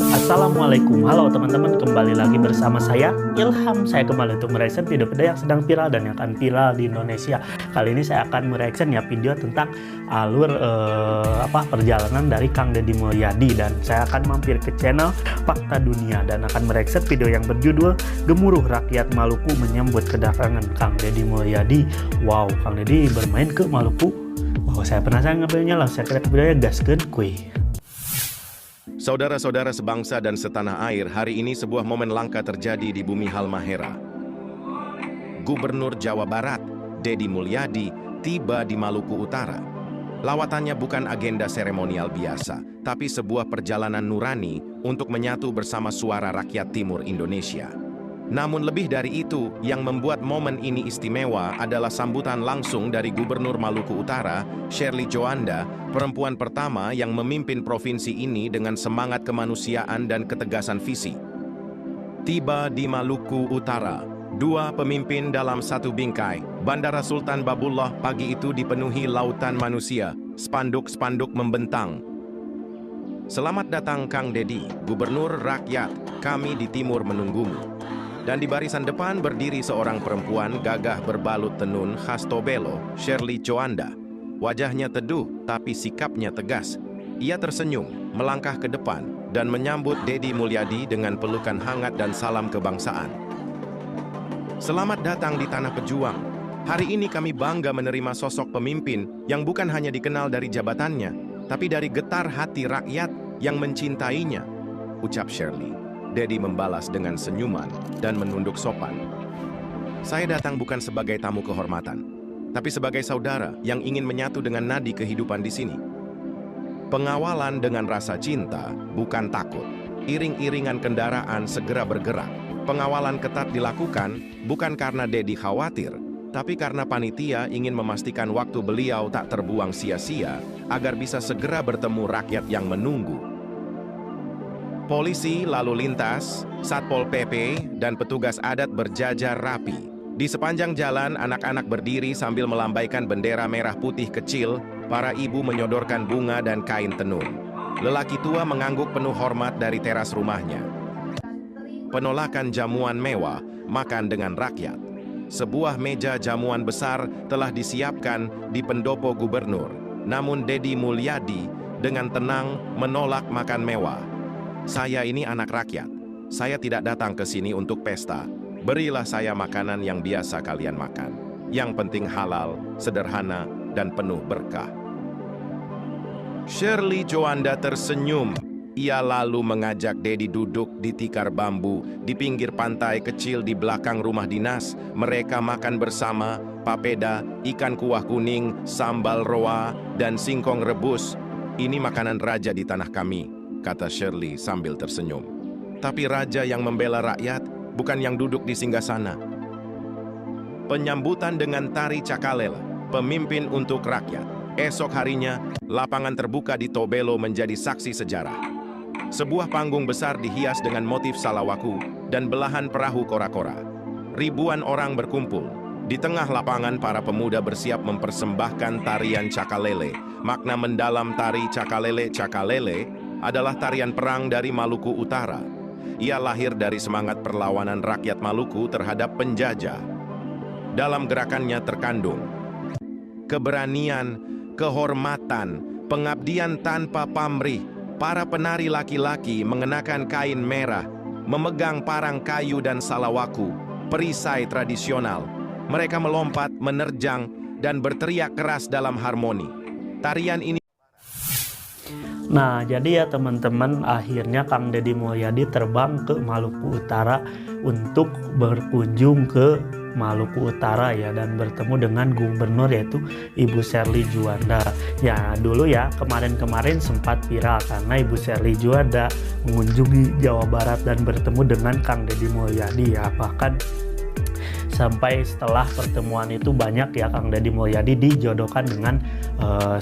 Assalamualaikum, halo teman-teman, kembali lagi bersama saya Ilham. Saya kembali untuk mereaction video-video yang sedang viral dan yang akan viral di Indonesia. Kali ini saya akan mereaction ya video tentang alur perjalanan dari Kang Deddy Mulyadi, dan saya akan mampir ke channel Fakta Dunia dan akan mereaction video yang berjudul Gemuruh Rakyat Maluku Menyambut Kedatangan Kang Deddy Mulyadi. Wow, Kang Deddy bermain ke Maluku. Wow, saya penasaran ngambilnya, langsung saya kira ke videonya, gaskeun kuy. Saudara-saudara sebangsa dan setanah air, hari ini sebuah momen langka terjadi di bumi Halmahera. Gubernur Jawa Barat, Deddy Mulyadi, tiba di Maluku Utara. Lawatannya bukan agenda seremonial biasa, tapi sebuah perjalanan nurani untuk menyatu bersama suara rakyat timur Indonesia. Namun lebih dari itu, yang membuat momen ini istimewa adalah sambutan langsung dari Gubernur Maluku Utara, Shirley Juanda, perempuan pertama yang memimpin provinsi ini dengan semangat kemanusiaan dan ketegasan visi. Tiba di Maluku Utara, dua pemimpin dalam satu bingkai. Bandara Sultan Babullah pagi itu dipenuhi lautan manusia, spanduk-spanduk membentang. Selamat datang Kang Deddy, Gubernur Rakyat, kami di timur menunggumu. Dan di barisan depan berdiri seorang perempuan gagah berbalut tenun khas Tobelo, Shirley Juanda. Wajahnya teduh, tapi sikapnya tegas. Ia tersenyum, melangkah ke depan, dan menyambut Deddy Mulyadi dengan pelukan hangat dan salam kebangsaan. Selamat datang di Tanah Pejuang. Hari ini kami bangga menerima sosok pemimpin yang bukan hanya dikenal dari jabatannya, tapi dari getar hati rakyat yang mencintainya, ucap Shirley. Deddy membalas dengan senyuman dan menunduk sopan. Saya datang bukan sebagai tamu kehormatan, tapi sebagai saudara yang ingin menyatu dengan nadi kehidupan di sini. Pengawalan dengan rasa cinta, bukan takut. Iring-iringan kendaraan segera bergerak. Pengawalan ketat dilakukan bukan karena Deddy khawatir, tapi karena panitia ingin memastikan waktu beliau tak terbuang sia-sia agar bisa segera bertemu rakyat yang menunggu. Polisi lalu lintas, Satpol PP, dan petugas adat berjajar rapi. Di sepanjang jalan, anak-anak berdiri sambil melambaikan bendera merah putih kecil, para ibu menyodorkan bunga dan kain tenun. Lelaki tua mengangguk penuh hormat dari teras rumahnya. Penolakan jamuan mewah, makan dengan rakyat. Sebuah meja jamuan besar telah disiapkan di pendopo gubernur. Namun Deddy Mulyadi dengan tenang menolak makan mewah. Saya ini anak rakyat. Saya tidak datang ke sini untuk pesta. Berilah saya makanan yang biasa kalian makan. Yang penting halal, sederhana, dan penuh berkah. Shirley Juanda tersenyum. Ia lalu mengajak Deddy duduk di tikar bambu di pinggir pantai kecil di belakang rumah dinas. Mereka makan bersama papeda, ikan kuah kuning, sambal roa, dan singkong rebus. Ini makanan raja di tanah kami, kata Shirley sambil tersenyum. Tapi raja yang membela rakyat bukan yang duduk di singgasana. Penyambutan dengan tari cakalela, pemimpin untuk rakyat. Esok harinya, lapangan terbuka di Tobelo menjadi saksi sejarah. Sebuah panggung besar dihias dengan motif salawaku dan belahan perahu kora-kora. Ribuan orang berkumpul. Di tengah lapangan, para pemuda bersiap mempersembahkan tarian cakalele. Makna mendalam tari cakalele adalah tarian perang dari Maluku Utara. Ia lahir dari semangat perlawanan rakyat Maluku terhadap penjajah. Dalam gerakannya terkandung keberanian, kehormatan, pengabdian tanpa pamrih. Para penari laki-laki mengenakan kain merah, memegang parang kayu dan salawaku, perisai tradisional. Mereka melompat, menerjang, dan berteriak keras dalam harmoni. Tarian ini. Nah, jadi ya teman-teman, akhirnya Kang Deddy Mulyadi terbang ke Maluku Utara untuk berkunjung ke Maluku Utara ya, dan bertemu dengan gubernur yaitu Ibu Shirley Juanda. Ya, dulu ya kemarin-kemarin sempat viral karena Ibu Shirley Juanda mengunjungi Jawa Barat dan bertemu dengan Kang Deddy Mulyadi ya. Bahkan sampai setelah pertemuan itu banyak ya Kang Deddy Mulyadi dijodohkan dengan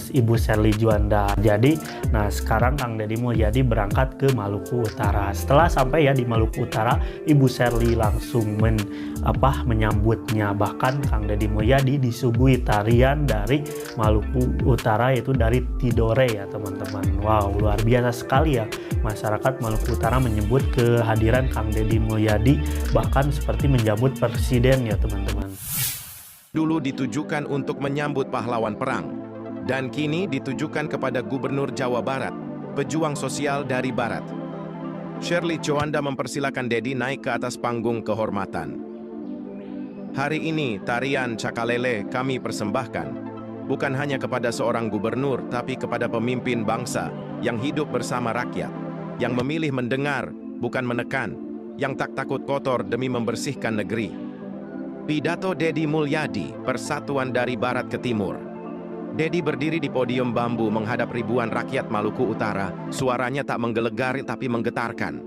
Ibu Sherly Juanda. Jadi nah sekarang Kang Deddy Mulyadi berangkat ke Maluku Utara. Setelah sampai ya di Maluku Utara, Ibu Sherly langsung menyambutnya. Bahkan Kang Deddy Mulyadi disuguhi tarian dari Maluku Utara, yaitu dari Tidore ya teman-teman. Wow, luar biasa sekali ya masyarakat Maluku Utara menyebut kehadiran Kang Deddy Mulyadi, bahkan seperti menyambut presiden ya teman-teman. Dulu ditujukan untuk menyambut pahlawan perang, dan kini ditujukan kepada Gubernur Jawa Barat, pejuang sosial dari Barat. Sherly Juanda mempersilakan Deddy naik ke atas panggung kehormatan. Hari ini tarian Cakalele kami persembahkan, bukan hanya kepada seorang gubernur, tapi kepada pemimpin bangsa yang hidup bersama rakyat, yang memilih mendengar, bukan menekan, yang tak takut kotor demi membersihkan negeri. Pidato Deddy Mulyadi, persatuan dari Barat ke Timur. Deddy berdiri di podium bambu menghadap ribuan rakyat Maluku Utara, suaranya tak menggelegar tapi menggetarkan.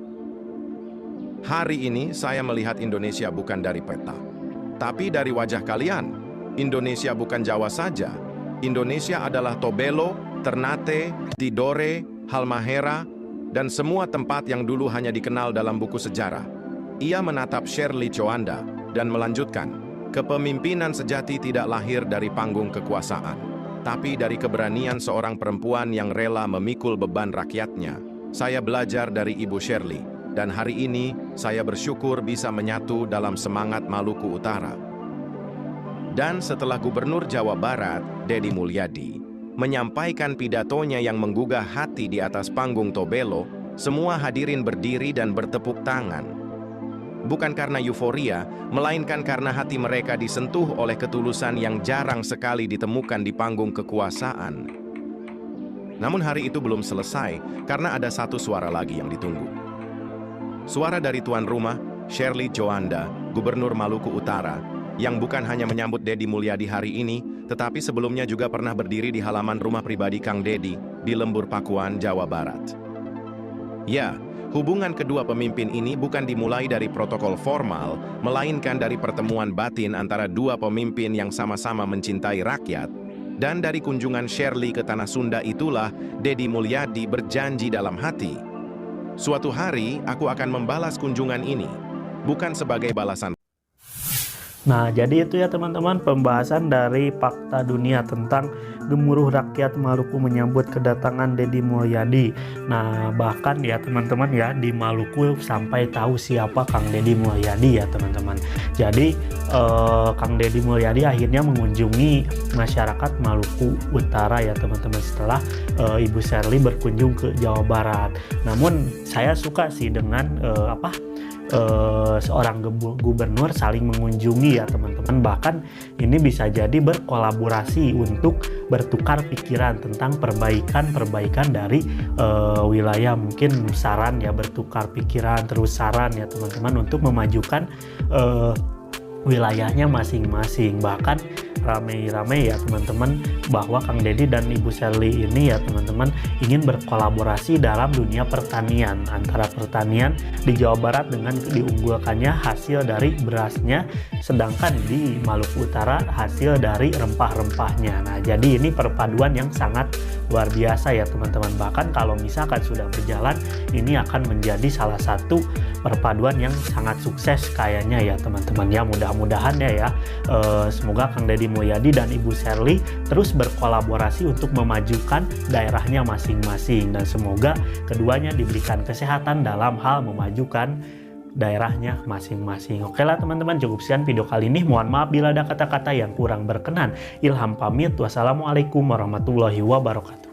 Hari ini saya melihat Indonesia bukan dari peta, tapi dari wajah kalian. Indonesia bukan Jawa saja. Indonesia adalah Tobelo, Ternate, Tidore, Halmahera, dan semua tempat yang dulu hanya dikenal dalam buku sejarah. Ia menatap Sherly Juanda dan melanjutkan, kepemimpinan sejati tidak lahir dari panggung kekuasaan, tapi dari keberanian seorang perempuan yang rela memikul beban rakyatnya. Saya belajar dari Ibu Sherly, dan hari ini saya bersyukur bisa menyatu dalam semangat Maluku Utara. Dan setelah Gubernur Jawa Barat, Deddy Mulyadi, menyampaikan pidatonya yang menggugah hati di atas panggung Tobelo, semua hadirin berdiri dan bertepuk tangan. Bukan karena euforia, melainkan karena hati mereka disentuh oleh ketulusan yang jarang sekali ditemukan di panggung kekuasaan. Namun hari itu belum selesai, karena ada satu suara lagi yang ditunggu. Suara dari tuan rumah, Sherly Juanda, Gubernur Maluku Utara, yang bukan hanya menyambut Deddy Mulyadi hari ini, tetapi sebelumnya juga pernah berdiri di halaman rumah pribadi Kang Deddy di Lembur Pakuan, Jawa Barat. Ya, hubungan kedua pemimpin ini bukan dimulai dari protokol formal, melainkan dari pertemuan batin antara dua pemimpin yang sama-sama mencintai rakyat. Dan dari kunjungan Sherly ke Tanah Sunda itulah Deddy Mulyadi berjanji dalam hati, suatu hari aku akan membalas kunjungan ini, bukan sebagai balasan. Nah, jadi itu ya teman-teman pembahasan dari Fakta Dunia tentang gemuruh rakyat Maluku menyambut kedatangan Deddy Mulyadi. Nah, bahkan ya teman-teman ya di Maluku sampai tahu siapa Kang Deddy Mulyadi ya teman-teman. Jadi Kang Deddy Mulyadi akhirnya mengunjungi masyarakat Maluku Utara ya teman-teman setelah Ibu Sherly berkunjung ke Jawa Barat. Namun saya suka sih dengan seorang gubernur saling mengunjungi ya teman-teman. Bahkan ini bisa jadi berkolaborasi untuk bertukar pikiran tentang perbaikan dari wilayah. Mungkin saran ya, bertukar pikiran terus saran ya teman-teman untuk memajukan wilayahnya masing-masing. Bahkan rame-rame ya teman-teman bahwa Kang Deddy dan Ibu Sherly ini ya teman-teman ingin berkolaborasi dalam dunia pertanian, antara pertanian di Jawa Barat dengan diunggulkannya hasil dari berasnya, sedangkan di Maluku Utara hasil dari rempah-rempahnya. Nah, jadi ini perpaduan yang sangat luar biasa ya teman-teman. Bahkan kalau misalkan sudah berjalan, ini akan menjadi salah satu perpaduan yang sangat sukses kayaknya ya teman-teman ya. Mudah-mudahan ya semoga Kang Deddy Mulyadi dan Ibu Sherly terus berkolaborasi untuk memajukan daerahnya masing-masing, dan semoga keduanya diberikan kesehatan dalam hal memajukan daerahnya masing-masing. Oke lah teman-teman, cukup sekian video kali ini. Mohon maaf bila ada kata-kata yang kurang berkenan. Ilham pamit. Wassalamualaikum warahmatullahi wabarakatuh.